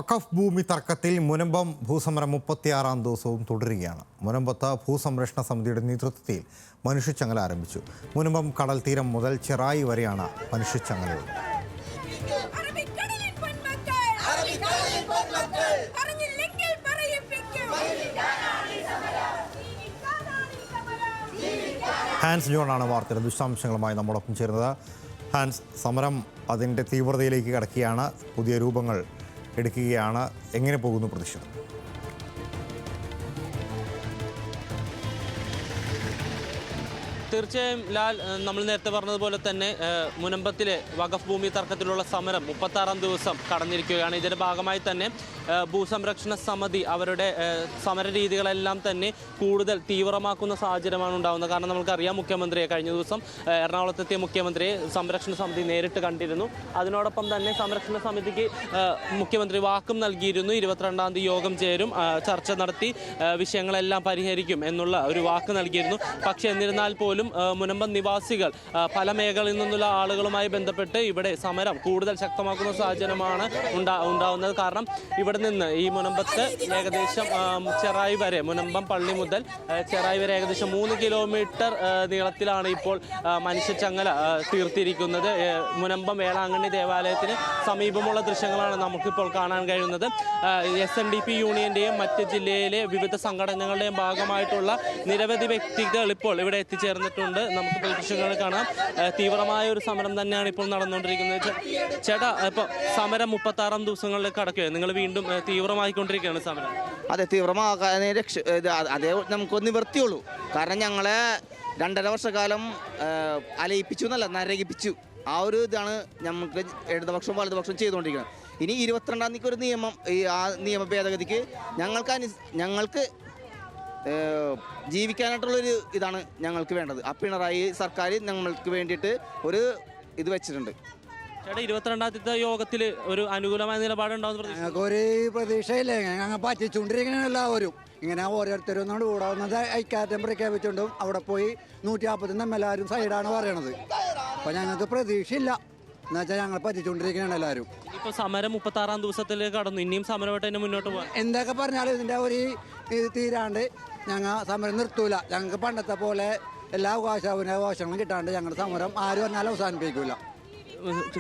വഖഫ് ഭൂമി തർക്കത്തിൽ മുനമ്പം ഭൂസമരം 36-ാം ദിവസവും തുടരുകയാണ്. മുനമ്പത്ത് ഭൂസംരക്ഷണ സമിതിയുടെ നേതൃത്വത്തിൽ മനുഷ്യച്ചങ്ങല ആരംഭിച്ചു. മുനമ്പം കടൽ തീരം മുതൽ ചെറായി വരെയാണ് മനുഷ്യച്ചങ്ങലയുള്ളത്. ഹാൻസ് ജോണാണ് വാർത്തയുടെ വിശദാംശങ്ങളുമായി നമ്മോടൊപ്പം ചേരുന്നത്. ഹാൻസ്, സമരം അതിൻ്റെ തീവ്രതയിലേക്ക് കടക്കുകയാണ്, പുതിയ രൂപങ്ങൾ എടുക്കുകയാണ്. എങ്ങനെ പോകുന്നു പ്രതിഷേധം? തീർച്ചയായും ലാൽ, നമ്മൾ നേരത്തെ പറഞ്ഞതുപോലെ തന്നെ മുനമ്പത്തിലെ വഖഫ് ഭൂമി തർക്കത്തിലുള്ള സമരം 36-ാം ദിവസം കടന്നിരിക്കുകയാണ്. ഇതിൻ്റെ ഭാഗമായി തന്നെ ഭൂസംരക്ഷണ സമിതി അവരുടെ സമര രീതികളെല്ലാം തന്നെ കൂടുതൽ തീവ്രമാക്കുന്ന സാഹചര്യമാണ് ഉണ്ടാകുന്നത്. കാരണം നമുക്കറിയാം, മുഖ്യമന്ത്രിയെ കഴിഞ്ഞ ദിവസം എറണാകുളത്തെത്തിയ മുഖ്യമന്ത്രിയെ സംരക്ഷണ സമിതി നേരിട്ട് കണ്ടിരുന്നു. അതിനോടൊപ്പം തന്നെ സംരക്ഷണ സമിതിക്ക് മുഖ്യമന്ത്രി വാക്കും നൽകിയിരുന്നു. 22-ാം തീയതി യോഗം ചേരും, ചർച്ച നടത്തി വിഷയങ്ങളെല്ലാം പരിഹരിക്കും എന്നുള്ള ഒരു വാക്ക് നൽകിയിരുന്നു. പക്ഷേ എന്നിരുന്നാൽ പോലും മുനമ്പം നിവാസികൾ പല മേഖലയിൽ നിന്നുള്ള ആളുകളുമായി ബന്ധപ്പെട്ട് ഇവിടെ സമരം കൂടുതൽ ശക്തമാക്കുന്ന സാഹചര്യമാണ് ഉണ്ടാവുന്നത്. കാരണം ഇവിടെ നിന്ന് ഈ മുനമ്പത്ത് ഏകദേശം ചെറായി വരെ, മുനമ്പം പള്ളി മുതൽ ചെറായി വരെ ഏകദേശം 3 കിലോമീറ്റർ നീളത്തിലാണ് ഇപ്പോൾ മനുഷ്യച്ചങ്ങല തീർത്തിരിക്കുന്നത്. മുനമ്പം വേളാങ്കണ്ണി ദേവാലയത്തിന് സമീപമുള്ള ദൃശ്യങ്ങളാണ് നമുക്കിപ്പോൾ കാണാൻ കഴിയുന്നത്. SNDP യൂണിയന്റെയും മറ്റ് ജില്ലയിലെ വിവിധ സംഘടനകളുടെയും ഭാഗമായിട്ടുള്ള നിരവധി വ്യക്തികൾ ഇപ്പോൾ ഇവിടെ എത്തിച്ചേർന്നിട്ടുണ്ട്. നമുക്ക് ദൃശ്യങ്ങൾ കാണാം. തീവ്രമായ ഒരു സമരം തന്നെയാണ് ഇപ്പോൾ നടന്നുകൊണ്ടിരിക്കുന്നത്. ചേട്ടാ, ഇപ്പോൾ സമരം 36-ാം ദിവസങ്ങളിലേക്ക് കടക്കുകയാണ്. നിങ്ങൾ വീണ്ടും തീവ്രമായിക്കൊണ്ടിരിക്കുകയാണ് സമരം. അതെ, തീവ്രമാക്കാൻ അതേ നമുക്ക് നിവർത്തിയുള്ളൂ. കാരണം ഞങ്ങളെ 2.5 വർഷക്കാലം അലയിപ്പിച്ചു എന്നല്ല, നരകിപ്പിച്ചു. ആ ഒരു ഇതാണ് നമുക്ക് ഇടതുപക്ഷവും വലതുപക്ഷവും ചെയ്തുകൊണ്ടിരിക്കുന്നത്. ഇനി 22-ാം തീയതിക്ക് ഒരു നിയമം, ആ നിയമ ഭേദഗതിക്ക് ഞങ്ങൾക്ക് ജീവിക്കാനായിട്ടുള്ളൊരു ഇതാണ് ഞങ്ങൾക്ക് വേണ്ടത്. ആ പിണറായി സർക്കാർ ഞങ്ങൾക്ക് വേണ്ടിയിട്ട് ഒരു ഇത് വെച്ചിട്ടുണ്ട്. ചേട്ടാ, 22-ാം തീയതി യോഗത്തിൽ ഒരു അനുകൂലമായ നിലപാടുണ്ടാവുന്ന ഞങ്ങൾക്ക് ഒരു പ്രതീക്ഷയില്ലേ? ഞങ്ങൾ പറ്റിച്ചുകൊണ്ടിരിക്കണ എല്ലാവരും ഇങ്ങനെ ഓരോരുത്തരൊന്നും കൂടാവുന്നത് ഐക്യദാർഢ്യം പ്രഖ്യാപിച്ചുകൊണ്ടും അവിടെ പോയി 150 എല്ലാവരും സൈഡാണ് പറയണത്. അപ്പോൾ ഞങ്ങൾക്ക് പ്രതീക്ഷയില്ല എന്നുവെച്ചാൽ ഞങ്ങൾ പറ്റിച്ചുകൊണ്ടിരിക്കണ എല്ലാവരും. ഇപ്പോൾ സമരം 36-ാം ദിവസത്തിലേക്ക് കടന്നു. ഇനിയും സമരമായിട്ട് തന്നെ മുന്നോട്ട് പോകാം. എന്തൊക്കെ പറഞ്ഞാലും ഇതിൻ്റെ ഒരു ഇത് തീരാണ്ട് ഞങ്ങൾ സമരം നിർത്തൂല. ഞങ്ങൾക്ക് പണ്ടത്തെ പോലെ എല്ലാ അവകാശങ്ങളും കിട്ടാണ്ട് ഞങ്ങളുടെ സമരം ആരും പറഞ്ഞാലും അവസാനിപ്പിക്കൂല.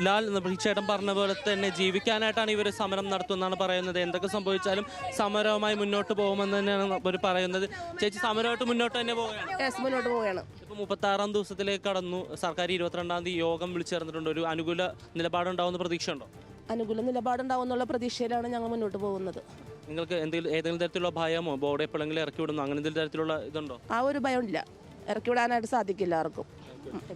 ലാൽ, ചേട്ടൻ പറഞ്ഞ പോലെ തന്നെ ജീവിക്കാനായിട്ടാണ് ഇവർ സമരം നടത്തുമെന്നാണ് പറയുന്നത്. എന്തൊക്കെ സംഭവിച്ചാലും സമരവുമായി മുന്നോട്ട് പോകുമെന്ന് തന്നെയാണ് ഇവർ പറയുന്നത്. ചേച്ചി, സമരമായിട്ട് മുന്നോട്ട് തന്നെ പോവുകയാണ്. ഇപ്പോൾ 36-ാം ദിവസത്തിലേക്ക് കടന്നു. സർക്കാർ 22-ാം തീയതി യോഗം വിളിച്ചു ചേർന്നിട്ടുണ്ട്. ഒരു അനുകൂല നിലപാടുണ്ടാവുന്ന പ്രതീക്ഷയുണ്ടോ? അനുകൂല നിലപാടുണ്ടാവുന്നുള്ള പ്രതീക്ഷയിലാണ് ഞങ്ങൾ മുന്നോട്ട് പോകുന്നത്. നിങ്ങൾക്ക് ഏതെങ്കിലും തരത്തിലുള്ള ഭയമോ, ബോർഡ് എപ്പോഴെങ്കിലും ഇറക്കി വിടുന്നോ, അങ്ങനെ എന്തെങ്കിലും തരത്തിലുള്ള ഇതുണ്ടോ? ആ ഒരു ഭയമില്ല, ഇറക്കി വിടാനായിട്ട് സാധിക്കില്ല ആർക്കും.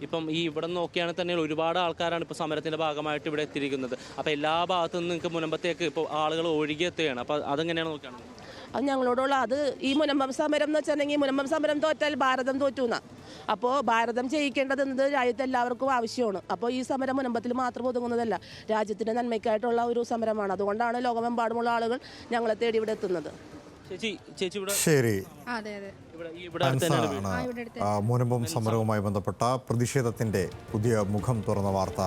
ഇപ്പം ഇവിടെ നോക്കിയാണെങ്കിൽ തന്നെ ഒരുപാട് ആൾക്കാരാണ് ഇപ്പോൾ സമരത്തിന്റെ ഭാഗമായിട്ട് ഇവിടെ എത്തിയിരിക്കുന്നത്. അപ്പോൾ എല്ലാ ഭാഗത്തു നിന്നും നിങ്ങൾക്ക് മുനമ്പത്തേക്ക് ഇപ്പോൾ ആളുകൾ ഒഴുകിയെത്തുകയാണ്. അപ്പോൾ അതെങ്ങനെയാണ് നോക്കുകയാണെങ്കിൽ? അത് ഞങ്ങളോടുള്ള ഈ മുനമ്പം സമരം എന്ന് വെച്ചിട്ടുണ്ടെങ്കിൽ, മുനമ്പം സമരം തോറ്റാൽ ഭാരതം തോറ്റുന്ന. അപ്പോൾ ഭാരതം ജയിക്കേണ്ടതെന്നത് രാജ്യത്ത് എല്ലാവർക്കും ആവശ്യമാണ്. അപ്പോൾ ഈ സമരം മുനമ്പത്തിൽ മാത്രം ഒതുങ്ങുന്നതല്ല, രാജ്യത്തിൻ്റെ നന്മയ്ക്കായിട്ടുള്ള ഒരു സമരമാണ്. അതുകൊണ്ടാണ് ലോകമെമ്പാടുമുള്ള ആളുകൾ ഞങ്ങളെ തേടി ഇവിടെ എത്തുന്നത്. ശരി, മുനമ്പം സമരവുമായി ബന്ധപ്പെട്ട പ്രതിഷേധത്തിന്റെ പുതിയ മുഖം തുറന്ന വാർത്ത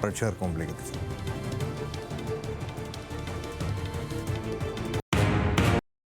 പ്രേക്ഷകർക്ക് മുമ്പിലേക്ക് എത്തിച്ചു.